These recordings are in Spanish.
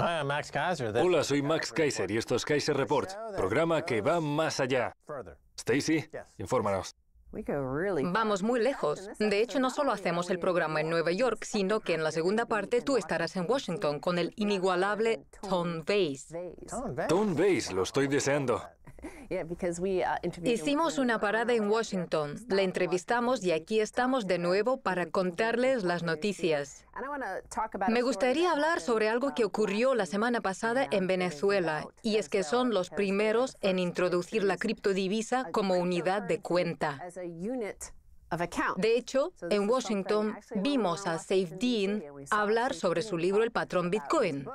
Hola, soy Max Kaiser y esto es Kaiser Report, programa que va más allá. Stacy, infórmanos. Vamos muy lejos. De hecho, no solo hacemos el programa en Nueva York, sino que en la segunda parte tú estarás en Washington con el inigualable Tom Weiss. Tom Weiss, lo estoy deseando. Hicimos una parada en Washington, le entrevistamos y aquí estamos de nuevo para contarles las noticias. Me gustaría hablar sobre algo que ocurrió la semana pasada en Venezuela, y es que son los primeros en introducir la criptodivisa como unidad de cuenta. De hecho, en Washington vimos a Saifedean hablar sobre su libro El patrón Bitcoin.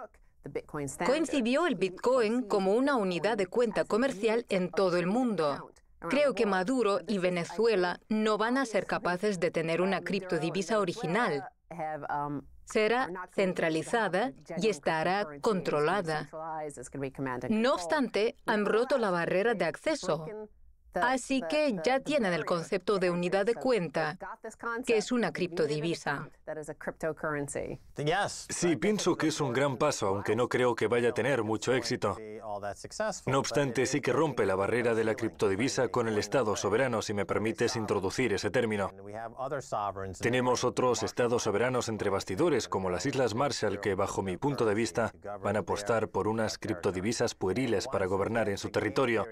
Coincidió el Bitcoin como una unidad de cuenta comercial en todo el mundo. Creo que Maduro y Venezuela no van a ser capaces de tener una criptodivisa original. Será centralizada y estará controlada. No obstante, han roto la barrera de acceso. Así que ya tienen el concepto de unidad de cuenta, que es una criptodivisa. Sí, pienso que es un gran paso, aunque no creo que vaya a tener mucho éxito. No obstante, sí que rompe la barrera de la criptodivisa con el Estado soberano, si me permites introducir ese término. Tenemos otros estados soberanos entre bastidores, como las Islas Marshall, que, bajo mi punto de vista, van a apostar por unas criptodivisas pueriles para gobernar en su territorio.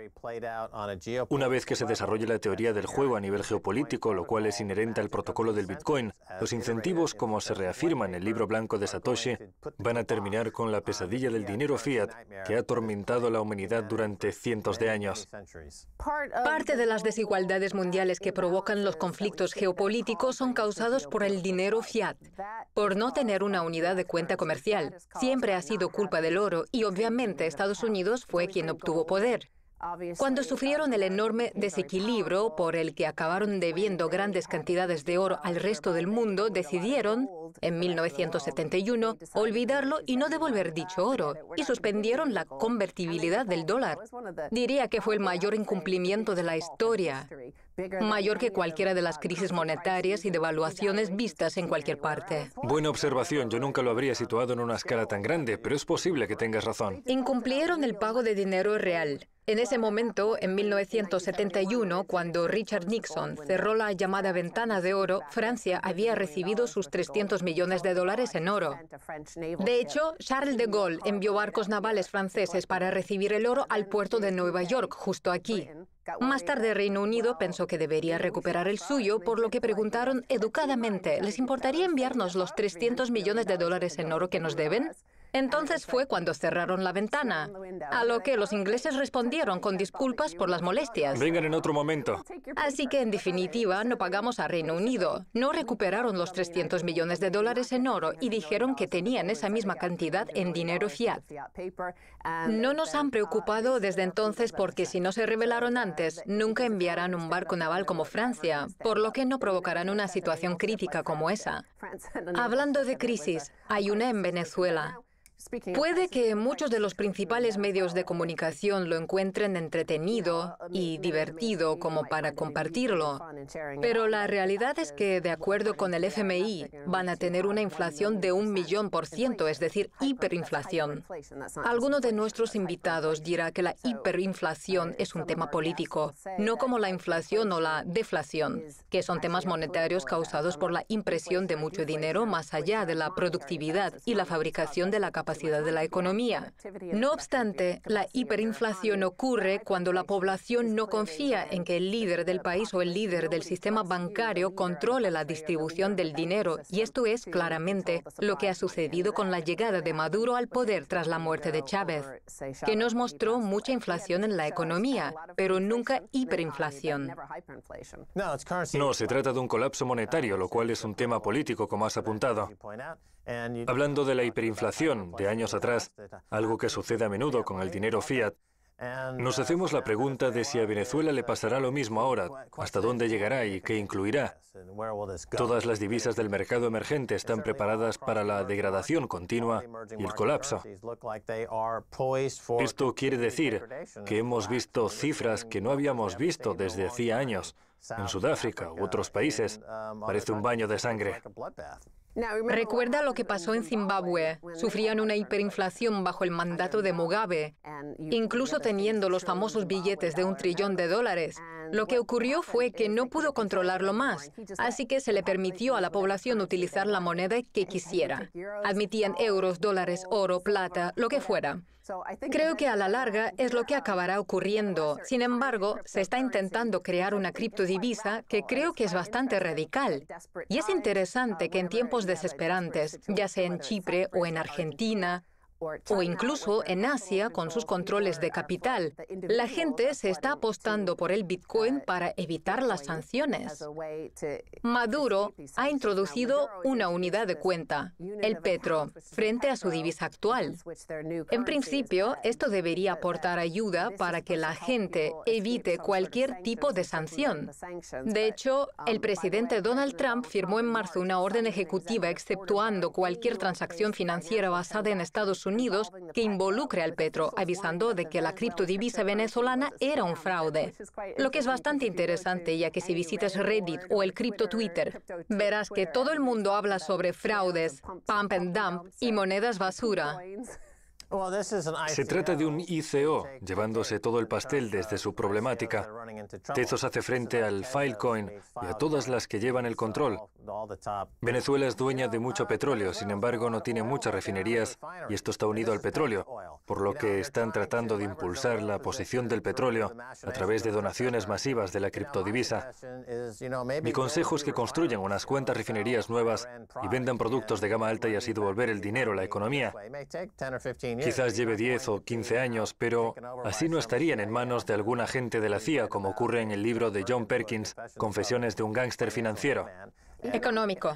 Una vez que se desarrolle la teoría del juego a nivel geopolítico, lo cual es inherente al protocolo del Bitcoin, los incentivos, como se reafirma en el libro blanco de Satoshi, van a terminar con la pesadilla del dinero fiat que ha atormentado a la humanidad durante cientos de años. Parte de las desigualdades mundiales que provocan los conflictos geopolíticos son causados por el dinero fiat, por no tener una unidad de cuenta comercial. Siempre ha sido culpa del oro y obviamente Estados Unidos fue quien obtuvo poder. Cuando sufrieron el enorme desequilibrio por el que acabaron debiendo grandes cantidades de oro al resto del mundo, decidieron, en 1971, olvidarlo y no devolver dicho oro, y suspendieron la convertibilidad del dólar. Diría que fue el mayor incumplimiento de la historia, mayor que cualquiera de las crisis monetarias y devaluaciones vistas en cualquier parte. Buena observación, yo nunca lo habría situado en una escala tan grande, pero es posible que tengas razón. Incumplieron el pago de dinero real. En ese momento, en 1971, cuando Richard Nixon cerró la llamada ventana de oro, Francia había recibido sus 300 millones de dólares en oro. De hecho, Charles de Gaulle envió barcos navales franceses para recibir el oro al puerto de Nueva York, justo aquí. Más tarde, Reino Unido pensó que debería recuperar el suyo, por lo que preguntaron educadamente, ¿les importaría enviarnos los 300 millones de dólares en oro que nos deben? Entonces fue cuando cerraron la ventana, a lo que los ingleses respondieron con disculpas por las molestias. Vengan en otro momento. Así que, en definitiva, no pagamos a Reino Unido. No recuperaron los 300 millones de dólares en oro y dijeron que tenían esa misma cantidad en dinero fiat. No nos han preocupado desde entonces porque si no se rebelaron antes, nunca enviarán un barco naval como Francia, por lo que no provocarán una situación crítica como esa. Hablando de crisis, hay una en Venezuela. Puede que muchos de los principales medios de comunicación lo encuentren entretenido y divertido como para compartirlo, pero la realidad es que, de acuerdo con el FMI, van a tener una inflación de 1.000.000%, es decir, hiperinflación. Alguno de nuestros invitados dirá que la hiperinflación es un tema político, no como la inflación o la deflación, que son temas monetarios causados por la impresión de mucho dinero más allá de la productividad y la fabricación de la capacidad de la economía. No obstante, la hiperinflación ocurre cuando la población no confía en que el líder del país o el líder del sistema bancario controle la distribución del dinero, y esto es claramente lo que ha sucedido con la llegada de Maduro al poder tras la muerte de Chávez, que nos mostró mucha inflación en la economía, pero nunca hiperinflación. No, se trata de un colapso monetario, lo cual es un tema político, como has apuntado. Hablando de la hiperinflación de años atrás, algo que sucede a menudo con el dinero fiat, nos hacemos la pregunta de si a Venezuela le pasará lo mismo ahora, hasta dónde llegará y qué incluirá. Todas las divisas del mercado emergente están preparadas para la degradación continua y el colapso. Esto quiere decir que hemos visto cifras que no habíamos visto desde hacía años, en Sudáfrica u otros países. Parece un baño de sangre. Recuerda lo que pasó en Zimbabue. Sufrían una hiperinflación bajo el mandato de Mugabe, incluso teniendo los famosos billetes de $1 trillón. Lo que ocurrió fue que no pudo controlarlo más, así que se le permitió a la población utilizar la moneda que quisiera. Admitían euros, dólares, oro, plata, lo que fuera. Creo que a la larga es lo que acabará ocurriendo. Sin embargo, se está intentando crear una criptodivisa que creo que es bastante radical. Y es interesante que en tiempos desesperantes, ya sea en Chipre o en Argentina, o incluso en Asia con sus controles de capital, la gente se está apostando por el Bitcoin para evitar las sanciones. Maduro ha introducido una unidad de cuenta, el Petro, frente a su divisa actual. En principio, esto debería aportar ayuda para que la gente evite cualquier tipo de sanción. De hecho, el presidente Donald Trump firmó en marzo una orden ejecutiva exceptuando cualquier transacción financiera basada en Estados Unidos que involucre al Petro, avisando de que la criptodivisa venezolana era un fraude. Lo que es bastante interesante, ya que si visitas Reddit o el cripto Twitter, verás que todo el mundo habla sobre fraudes, pump and dump y monedas basura. Se trata de un ICO, llevándose todo el pastel desde su problemática. Tezos hace frente al Filecoin y a todas las que llevan el control. Venezuela es dueña de mucho petróleo, sin embargo no tiene muchas refinerías y esto está unido al petróleo, por lo que están tratando de impulsar la posición del petróleo a través de donaciones masivas de la criptodivisa. Mi consejo es que construyan unas cuantas refinerías nuevas y vendan productos de gama alta y así devolver el dinero a la economía. Quizás lleve 10 o 15 años, pero así no estarían en manos de algún agente de la CIA, como ocurre en el libro de John Perkins, Confesiones de un gángster financiero. Económico.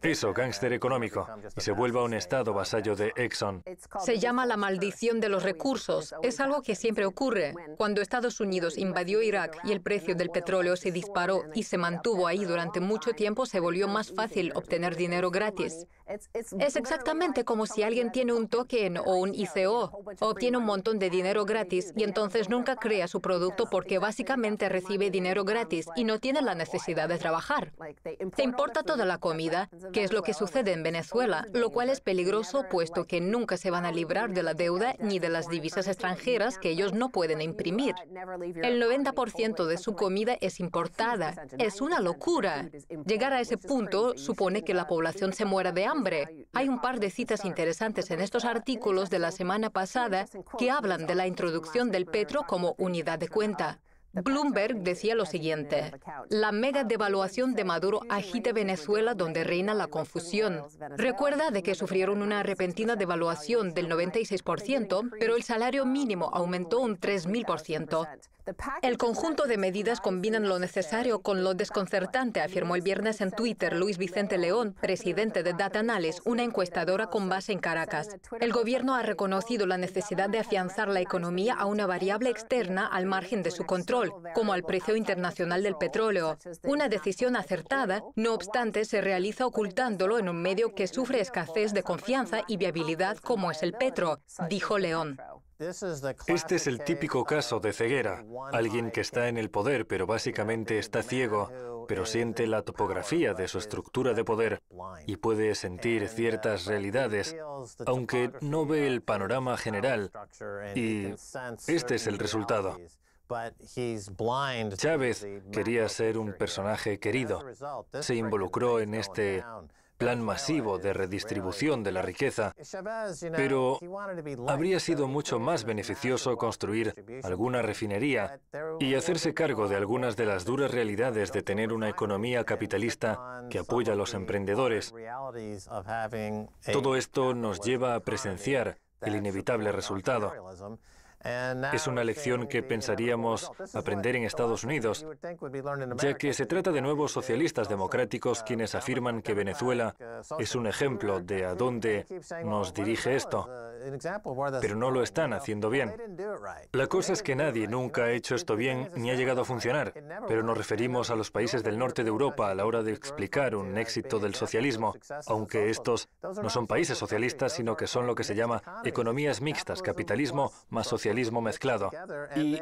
Eso, gángster económico, y se vuelva un estado vasallo de Exxon. Se llama la maldición de los recursos. Es algo que siempre ocurre. Cuando Estados Unidos invadió Irak y el precio del petróleo se disparó y se mantuvo ahí durante mucho tiempo, se volvió más fácil obtener dinero gratis. Es exactamente como si alguien tiene un token o un ICO, obtiene un montón de dinero gratis y entonces nunca crea su producto porque básicamente recibe dinero gratis y no tiene la necesidad de trabajar. Te importa toda la comida, que es lo que sucede en Venezuela, lo cual es peligroso puesto que nunca se van a librar de la deuda ni de las divisas extranjeras que ellos no pueden imprimir. El 90% de su comida es importada. Es una locura. Llegar a ese punto supone que la población se muera de hambre. Hay un par de citas interesantes en estos artículos de la semana pasada que hablan de la introducción del petro como unidad de cuenta. Bloomberg decía lo siguiente: la mega devaluación de Maduro agita Venezuela donde reina la confusión. Recuerda de que sufrieron una repentina devaluación del 96%, pero el salario mínimo aumentó un 3000%. El conjunto de medidas combinan lo necesario con lo desconcertante, afirmó el viernes en Twitter Luis Vicente León, presidente de Data Analysis, una encuestadora con base en Caracas. El gobierno ha reconocido la necesidad de afianzar la economía a una variable externa al margen de su control, como al precio internacional del petróleo. Una decisión acertada, no obstante, se realiza ocultándolo en un medio que sufre escasez de confianza y viabilidad como es el petro, dijo León. Este es el típico caso de ceguera. Alguien que está en el poder, pero básicamente está ciego, pero siente la topografía de su estructura de poder y puede sentir ciertas realidades, aunque no ve el panorama general. Y este es el resultado. Chávez quería ser un personaje querido. Se involucró en este plan masivo de redistribución de la riqueza, pero habría sido mucho más beneficioso construir alguna refinería y hacerse cargo de algunas de las duras realidades de tener una economía capitalista que apoya a los emprendedores. Todo esto nos lleva a presenciar el inevitable resultado. Es una lección que pensaríamos aprender en Estados Unidos, ya que se trata de nuevos socialistas democráticos quienes afirman que Venezuela es un ejemplo de a dónde nos dirige esto, pero no lo están haciendo bien. La cosa es que nadie nunca ha hecho esto bien ni ha llegado a funcionar, pero nos referimos a los países del norte de Europa a la hora de explicar un éxito del socialismo, aunque estos no son países socialistas, sino que son lo que se llama economías mixtas, capitalismo más socialismo. socialismo mezclado. Y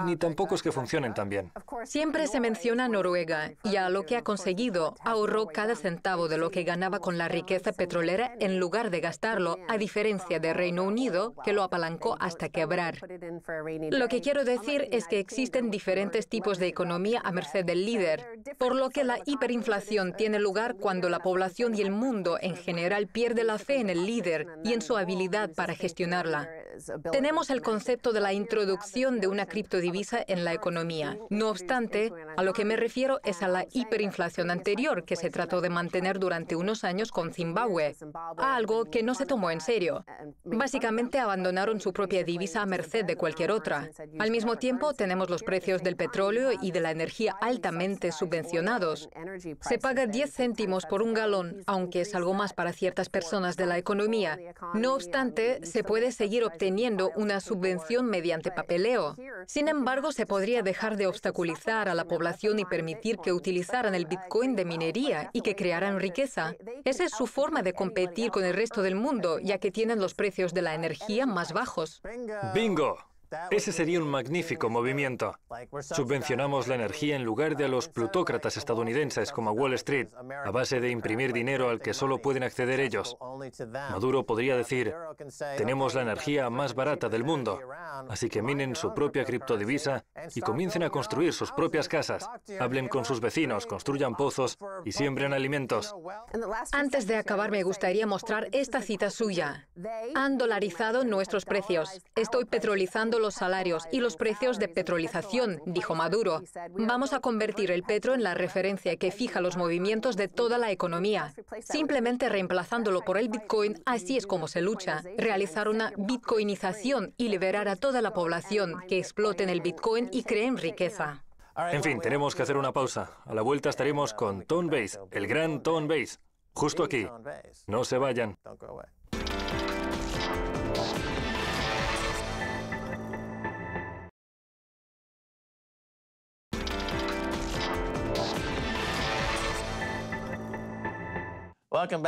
ni tampoco es que funcionen tan bien. Siempre se menciona Noruega y a lo que ha conseguido ahorró cada centavo de lo que ganaba con la riqueza petrolera en lugar de gastarlo, a diferencia de Reino Unido, que lo apalancó hasta quebrar. Lo que quiero decir es que existen diferentes tipos de economía a merced del líder, por lo que la hiperinflación tiene lugar cuando la población y el mundo en general pierde la fe en el líder y en su habilidad para gestionarla. Tenemos el concepto de la introducción de una criptodivisa en la economía. No obstante, a lo que me refiero es a la hiperinflación anterior que se trató de mantener durante unos años con Zimbabue, algo que no se tomó en serio. Básicamente abandonaron su propia divisa a merced de cualquier otra. Al mismo tiempo, tenemos los precios del petróleo y de la energía altamente subvencionados. Se paga 10 céntimos por un galón, aunque es algo más para ciertas personas de la economía. No obstante, se puede seguir obteniendo una subvención mediante papeleo. Sin embargo, se podría dejar de obstaculizar a la población y permitir que utilizaran el Bitcoin de minería y que crearan riqueza. Esa es su forma de competir con el resto del mundo, ya que tienen los precios de la energía más bajos. ¡Bingo! Ese sería un magnífico movimiento. Subvencionamos la energía en lugar de a los plutócratas estadounidenses como Wall Street, a base de imprimir dinero al que solo pueden acceder ellos. Maduro podría decir, tenemos la energía más barata del mundo, así que minen su propia criptodivisa y comiencen a construir sus propias casas. Hablen con sus vecinos, construyan pozos y siembren alimentos. Antes de acabar, me gustaría mostrar esta cita suya. Han dolarizado nuestros precios. Estoy petrolizando los salarios y los precios de petrolización, dijo Maduro. Vamos a convertir el petro en la referencia que fija los movimientos de toda la economía. Simplemente reemplazándolo por el Bitcoin, así es como se lucha. Realizar una bitcoinización y liberar a toda la población que exploten el Bitcoin y creen riqueza. En fin, tenemos que hacer una pausa. A la vuelta estaremos con Tone Vays, el gran Tone Vays, justo aquí. No se vayan.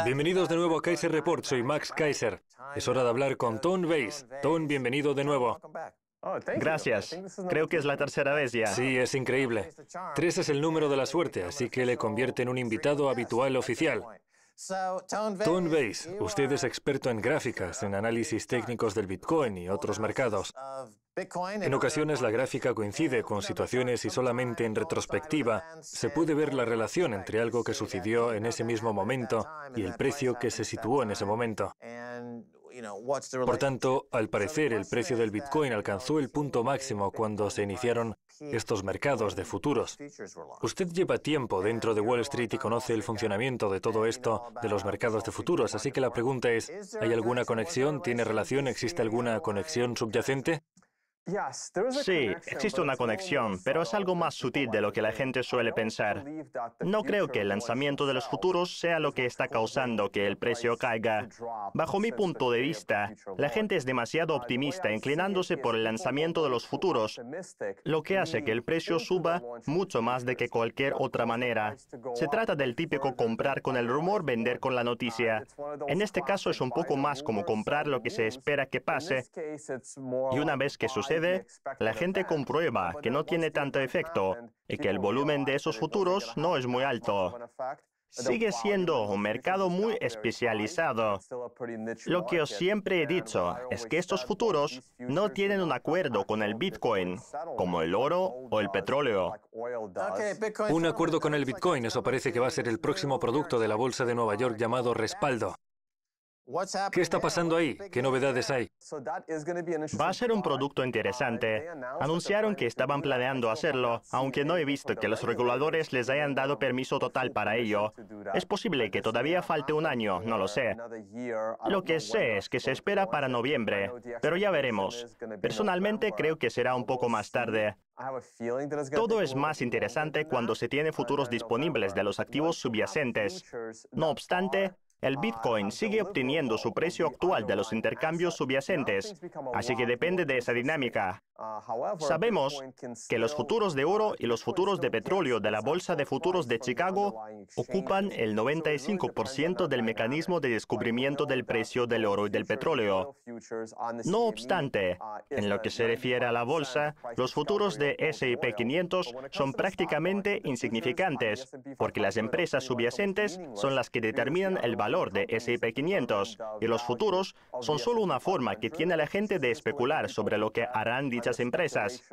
Bienvenidos de nuevo a Kaiser Report, soy Max Kaiser. Es hora de hablar con Tone Vays. Tone, bienvenido de nuevo. Gracias. Creo que es la tercera vez ya. Sí, es increíble. 3 es el número de la suerte, así que le convierte en un invitado habitual oficial. Tone Vays, usted es experto en gráficas, en análisis técnicos del Bitcoin y otros mercados. En ocasiones la gráfica coincide con situaciones y solamente en retrospectiva se puede ver la relación entre algo que sucedió en ese mismo momento y el precio que se situó en ese momento. Por tanto, al parecer, el precio del Bitcoin alcanzó el punto máximo cuando se iniciaron estos mercados de futuros. Usted lleva tiempo dentro de Wall Street y conoce el funcionamiento de todo esto de los mercados de futuros, así que la pregunta es, ¿hay alguna conexión? ¿Tiene relación? ¿Existe alguna conexión subyacente? Sí, existe una conexión, pero es algo más sutil de lo que la gente suele pensar. No creo que el lanzamiento de los futuros sea lo que está causando que el precio caiga. Bajo mi punto de vista, la gente es demasiado optimista inclinándose por el lanzamiento de los futuros, lo que hace que el precio suba mucho más de que cualquier otra manera. Se trata del típico comprar con el rumor, vender con la noticia. En este caso es un poco más como comprar lo que se espera que pase, y una vez que sucede, la gente comprueba que no tiene tanto efecto y que el volumen de esos futuros no es muy alto. Sigue siendo un mercado muy especializado. Lo que os siempre he dicho es que estos futuros no tienen un acuerdo con el Bitcoin, como el oro o el petróleo. Un acuerdo con el Bitcoin, eso parece que va a ser el próximo producto de la Bolsa de Nueva York llamado respaldo. ¿Qué está pasando ahí? ¿Qué novedades hay? Va a ser un producto interesante. Anunciaron que estaban planeando hacerlo, aunque no he visto que los reguladores les hayan dado permiso total para ello. Es posible que todavía falte un año, no lo sé. Lo que sé es que se espera para noviembre, pero ya veremos. Personalmente creo que será un poco más tarde. Todo es más interesante cuando se tiene futuros disponibles de los activos subyacentes. No obstante, el Bitcoin sigue obteniendo su precio actual de los intercambios subyacentes, así que depende de esa dinámica. Sabemos que los futuros de oro y los futuros de petróleo de la Bolsa de Futuros de Chicago ocupan el 95% del mecanismo de descubrimiento del precio del oro y del petróleo. No obstante, en lo que se refiere a la bolsa, los futuros de S&P 500 son prácticamente insignificantes, porque las empresas subyacentes son las que determinan el valor de S&P 500, y los futuros son solo una forma que tiene la gente de especular sobre lo que harán dichas empresas.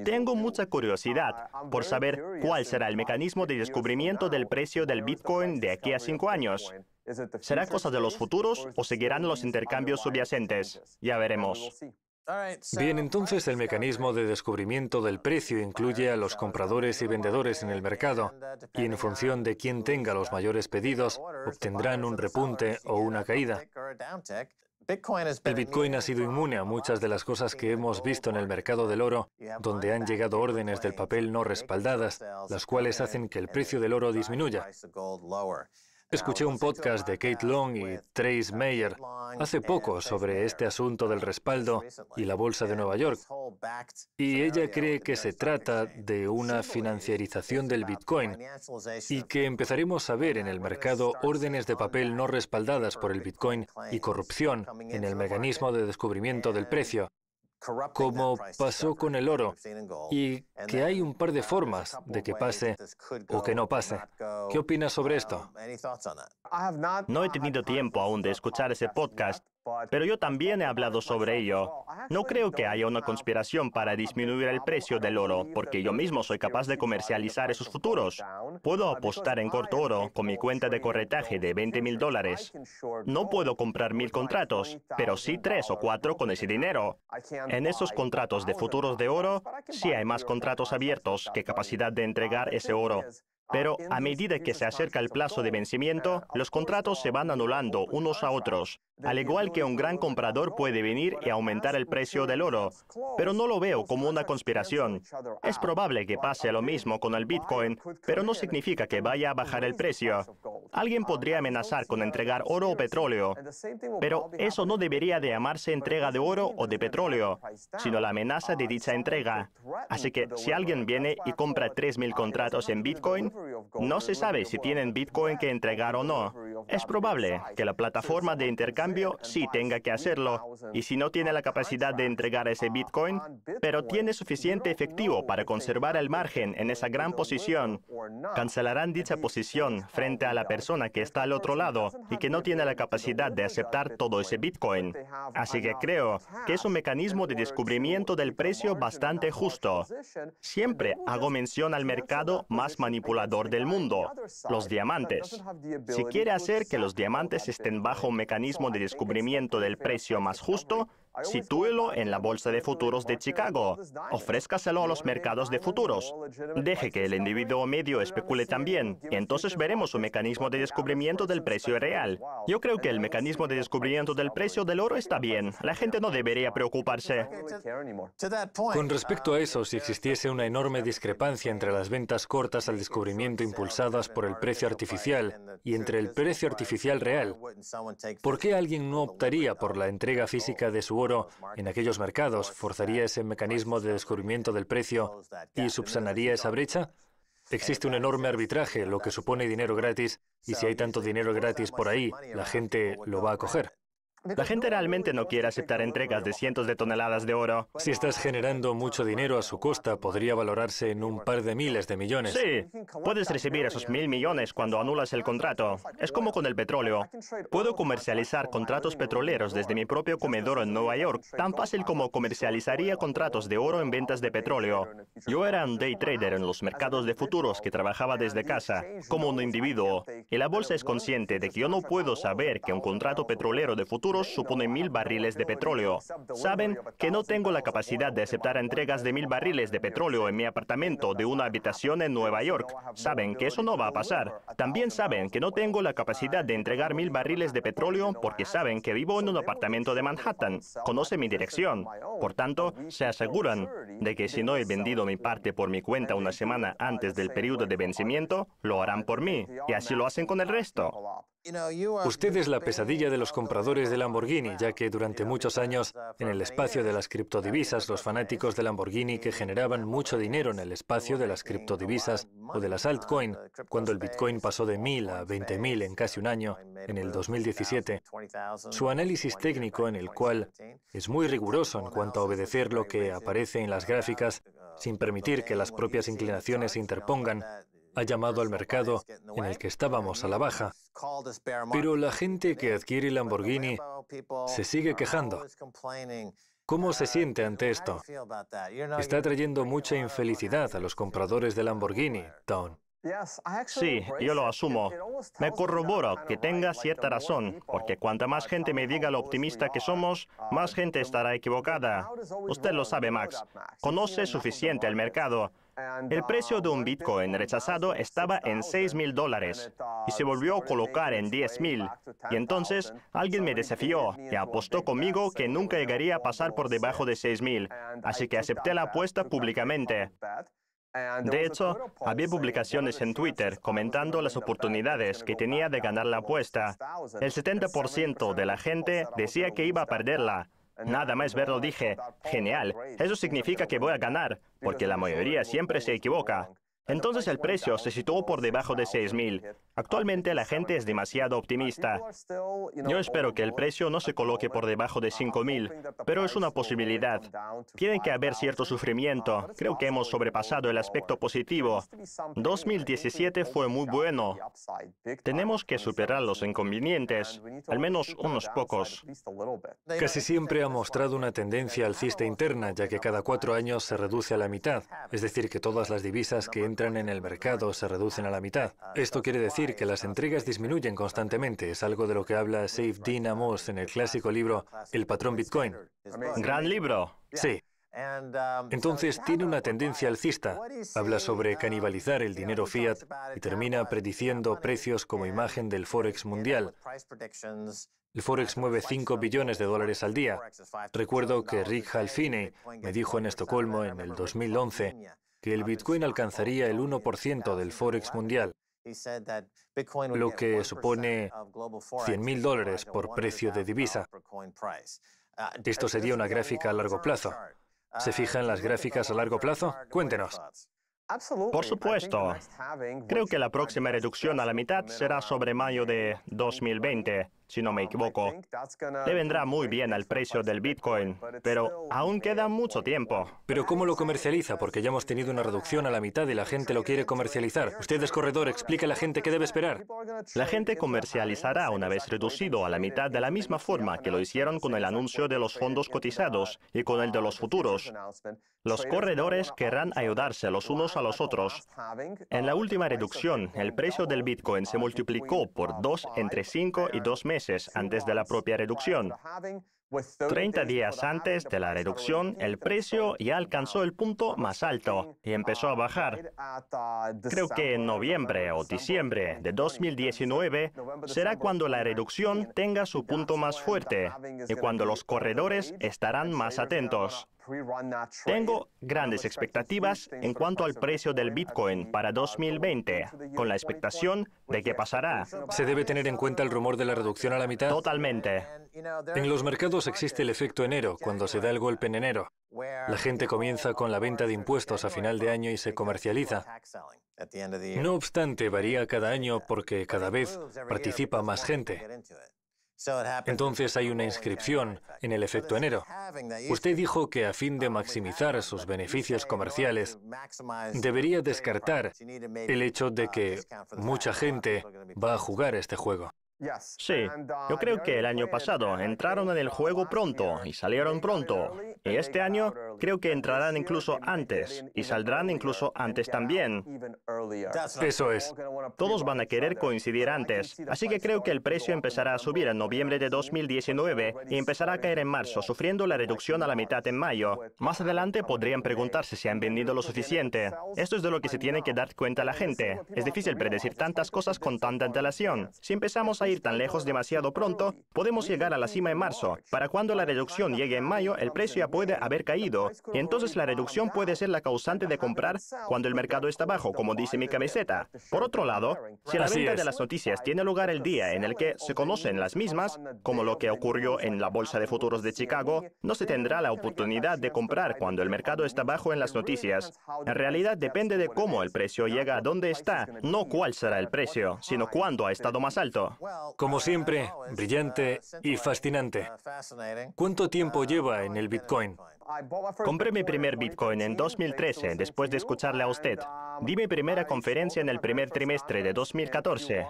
Tengo mucha curiosidad por saber cuál será el mecanismo de descubrimiento del precio del Bitcoin de aquí a 5 años. ¿Será cosa de los futuros o seguirán los intercambios subyacentes? Ya veremos. Bien, entonces el mecanismo de descubrimiento del precio incluye a los compradores y vendedores en el mercado, y en función de quién tenga los mayores pedidos, obtendrán un repunte o una caída. El Bitcoin ha sido inmune a muchas de las cosas que hemos visto en el mercado del oro, donde han llegado órdenes del papel no respaldadas, las cuales hacen que el precio del oro disminuya. Escuché un podcast de Kate Long y Trace Mayer hace poco sobre este asunto del respaldo y la bolsa de Nueva York, y ella cree que se trata de una financiarización del Bitcoin y que empezaremos a ver en el mercado órdenes de papel no respaldadas por el Bitcoin y corrupción en el mecanismo de descubrimiento del precio, como pasó con el oro, y que hay un par de formas de que pase o que no pase. ¿Qué opinas sobre esto? No he tenido tiempo aún de escuchar ese podcast, pero yo también he hablado sobre ello. No creo que haya una conspiración para disminuir el precio del oro, porque yo mismo soy capaz de comercializar esos futuros. Puedo apostar en corto oro con mi cuenta de corretaje de $20,000. No puedo comprar 1,000 contratos, pero sí 3 o 4 con ese dinero. En esos contratos de futuros de oro, sí hay más contratos abiertos que capacidad de entregar ese oro. Pero a medida que se acerca el plazo de vencimiento, los contratos se van anulando unos a otros. Al igual que un gran comprador puede venir y aumentar el precio del oro, pero no lo veo como una conspiración. Es probable que pase lo mismo con el Bitcoin, pero no significa que vaya a bajar el precio. Alguien podría amenazar con entregar oro o petróleo, pero eso no debería de llamarse entrega de oro o de petróleo, sino la amenaza de dicha entrega. Así que si alguien viene y compra 3,000 contratos en Bitcoin, no se sabe si tienen Bitcoin que entregar o no. Es probable que la plataforma de intercambio sí tenga que hacerlo, y si no tiene la capacidad de entregar ese Bitcoin, pero tiene suficiente efectivo para conservar el margen en esa gran posición, cancelarán dicha posición frente a la persona que está al otro lado y que no tiene la capacidad de aceptar todo ese Bitcoin. Así que creo que es un mecanismo de descubrimiento del precio bastante justo. Siempre hago mención al mercado más manipulador del mundo, los diamantes. Si quiere hacer que los diamantes estén bajo un mecanismo de descubrimiento del precio más justo, sitúelo en la Bolsa de Futuros de Chicago. Ofrézcaselo a los mercados de futuros. Deje que el individuo medio especule también, y entonces veremos un mecanismo de descubrimiento del precio real. Yo creo que el mecanismo de descubrimiento del precio del oro está bien. La gente no debería preocuparse. Con respecto a eso, si existiese una enorme discrepancia entre las ventas cortas al descubrimiento impulsadas por el precio artificial y entre el precio artificial real, ¿por qué alguien no optaría por la entrega física de su oro en aquellos mercados? ¿Forzaría ese mecanismo de descubrimiento del precio y subsanaría esa brecha? Existe un enorme arbitraje, lo que supone dinero gratis, y si hay tanto dinero gratis por ahí, la gente lo va a coger. La gente realmente no quiere aceptar entregas de cientos de toneladas de oro. Si estás generando mucho dinero a su costa, podría valorarse en un par de miles de millones. Sí, puedes recibir esos 1,000 millones cuando anulas el contrato. Es como con el petróleo. Puedo comercializar contratos petroleros desde mi propio comedor en Nueva York, tan fácil como comercializaría contratos de oro en ventas de petróleo. Yo era un day trader en los mercados de futuros que trabajaba desde casa, como un individuo, y la bolsa es consciente de que yo no puedo saber que un contrato petrolero de futuros supone 1,000 barriles de petróleo. Saben que no tengo la capacidad de aceptar entregas de 1,000 barriles de petróleo en mi apartamento de una habitación en Nueva York. Saben que eso no va a pasar. También saben que no tengo la capacidad de entregar 1,000 barriles de petróleo porque saben que vivo en un apartamento de Manhattan. Conocen mi dirección. Por tanto, se aseguran de que si no he vendido mi parte por mi cuenta una semana antes del periodo de vencimiento, lo harán por mí. Y así lo hacen con el resto. Usted es la pesadilla de los compradores de Lamborghini, ya que durante muchos años, en el espacio de las criptodivisas, los fanáticos de Lamborghini que generaban mucho dinero en el espacio de las criptodivisas o de las altcoin, cuando el Bitcoin pasó de 1.000 a 20.000 en casi un año, en el 2017, su análisis técnico, en el cual es muy riguroso en cuanto a obedecer lo que aparece en las gráficas, sin permitir que las propias inclinaciones se interpongan, ha llamado al mercado en el que estábamos a la baja. Pero la gente que adquiere Lamborghini se sigue quejando. ¿Cómo se siente ante esto? Está trayendo mucha infelicidad a los compradores de Lamborghini, Town. Sí, yo lo asumo. Me corroboro que tenga cierta razón, porque cuanta más gente me diga lo optimista que somos, más gente estará equivocada. Usted lo sabe, Max. Conoce suficiente el mercado. El precio de un Bitcoin rechazado estaba en $6.000 y se volvió a colocar en 10.000. Y entonces alguien me desafió y apostó conmigo que nunca llegaría a pasar por debajo de 6.000. Así que acepté la apuesta públicamente. De hecho, había publicaciones en Twitter comentando las oportunidades que tenía de ganar la apuesta. El 70% de la gente decía que iba a perderla. Nada más verlo dije, genial, eso significa que voy a ganar, porque la mayoría siempre se equivoca. Entonces el precio se situó por debajo de 6.000. Actualmente la gente es demasiado optimista. Yo espero que el precio no se coloque por debajo de 5.000, pero es una posibilidad. Tiene que haber cierto sufrimiento. Creo que hemos sobrepasado el aspecto positivo. 2017 fue muy bueno. Tenemos que superar los inconvenientes, al menos unos pocos. Casi siempre ha mostrado una tendencia alcista interna, ya que cada 4 años se reduce a la mitad. Es decir, que todas las divisas que entran en el mercado se reducen a la mitad. Esto quiere decir que las entregas disminuyen constantemente. Es algo de lo que habla Saif Deen Amos en el clásico libro El patrón Bitcoin. Gran libro. Sí. Entonces tiene una tendencia alcista. Habla sobre canibalizar el dinero fiat y termina prediciendo precios como imagen del Forex mundial. El Forex mueve $5 billones al día. Recuerdo que Rick Halfine me dijo en Estocolmo en el 2011 que el Bitcoin alcanzaría el 1% del Forex mundial, lo que supone $100.000 por precio de divisa. Esto sería una gráfica a largo plazo. ¿Se fija en las gráficas a largo plazo? Cuéntenos. Por supuesto. Creo que la próxima reducción a la mitad será sobre mayo de 2020, si no me equivoco. Le vendrá muy bien al precio del Bitcoin, pero aún queda mucho tiempo. ¿Pero cómo lo comercializa? Porque ya hemos tenido una reducción a la mitad y la gente lo quiere comercializar. Usted es corredor, explique a la gente qué debe esperar. La gente comercializará una vez reducido a la mitad de la misma forma que lo hicieron con el anuncio de los fondos cotizados y con el de los futuros. Los corredores querrán ayudarse los unos a los otros. En la última reducción, el precio del Bitcoin se multiplicó por 2 entre 5 y 2 meses antes de la propia reducción. 30 días antes de la reducción, el precio ya alcanzó el punto más alto y empezó a bajar. Creo que en noviembre o diciembre de 2019 será cuando la reducción tenga su punto más fuerte y cuando los corredores estarán más atentos. Tengo grandes expectativas en cuanto al precio del Bitcoin para 2020, con la expectación de que pasará. ¿Se debe tener en cuenta el rumor de la reducción a la mitad? Totalmente. En los mercados existe el efecto enero, cuando se da el golpe en enero. La gente comienza con la venta de impuestos a final de año y se comercializa. No obstante, varía cada año porque cada vez participa más gente. Entonces hay una inscripción en el efecto enero. Usted dijo que a fin de maximizar sus beneficios comerciales, debería descartar el hecho de que mucha gente va a jugar este juego. Sí, yo creo que el año pasado entraron en el juego pronto y salieron pronto. Y este año creo que entrarán incluso antes y saldrán incluso antes también. Eso es. Todos van a querer coincidir antes, así que creo que el precio empezará a subir en noviembre de 2019 y empezará a caer en marzo, sufriendo la reducción a la mitad en mayo. Más adelante podrían preguntarse si han vendido lo suficiente. Esto es de lo que se tiene que dar cuenta la gente. Es difícil predecir tantas cosas con tanta antelación. Si empezamos a a ir tan lejos demasiado pronto, podemos llegar a la cima en marzo. Para cuando la reducción llegue en mayo, el precio ya puede haber caído. Y entonces la reducción puede ser la causante de comprar cuando el mercado está bajo, como dice mi camiseta. Por otro lado, si la Así venta es. de las noticias tiene lugar el día en el que se conocen las mismas, como lo que ocurrió en la Bolsa de Futuros de Chicago, no se tendrá la oportunidad de comprar cuando el mercado está bajo en las noticias. En realidad depende de cómo el precio llega a donde está, no cuál será el precio, sino cuándo ha estado más alto. Como siempre, brillante y fascinante. ¿Cuánto tiempo lleva en el Bitcoin? Compré mi primer Bitcoin en 2013, después de escucharle a usted. Di mi primera conferencia en el primer trimestre de 2014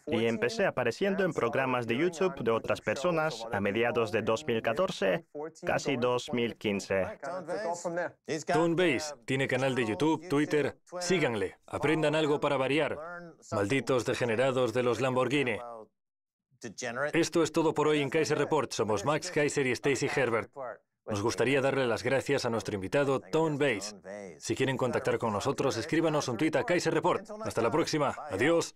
y empecé apareciendo en programas de YouTube de otras personas a mediados de 2014, casi 2015. Tone Base tiene canal de YouTube, Twitter. Síganle, aprendan algo para variar. Malditos degenerados de los Lamborghini. Esto es todo por hoy en Kaiser Report. Somos Max Kaiser y Stacy Herbert. Nos gustaría darle las gracias a nuestro invitado, Tone Base. Si quieren contactar con nosotros, escríbanos un tweet a Kaiser Report. Hasta la próxima. Adiós.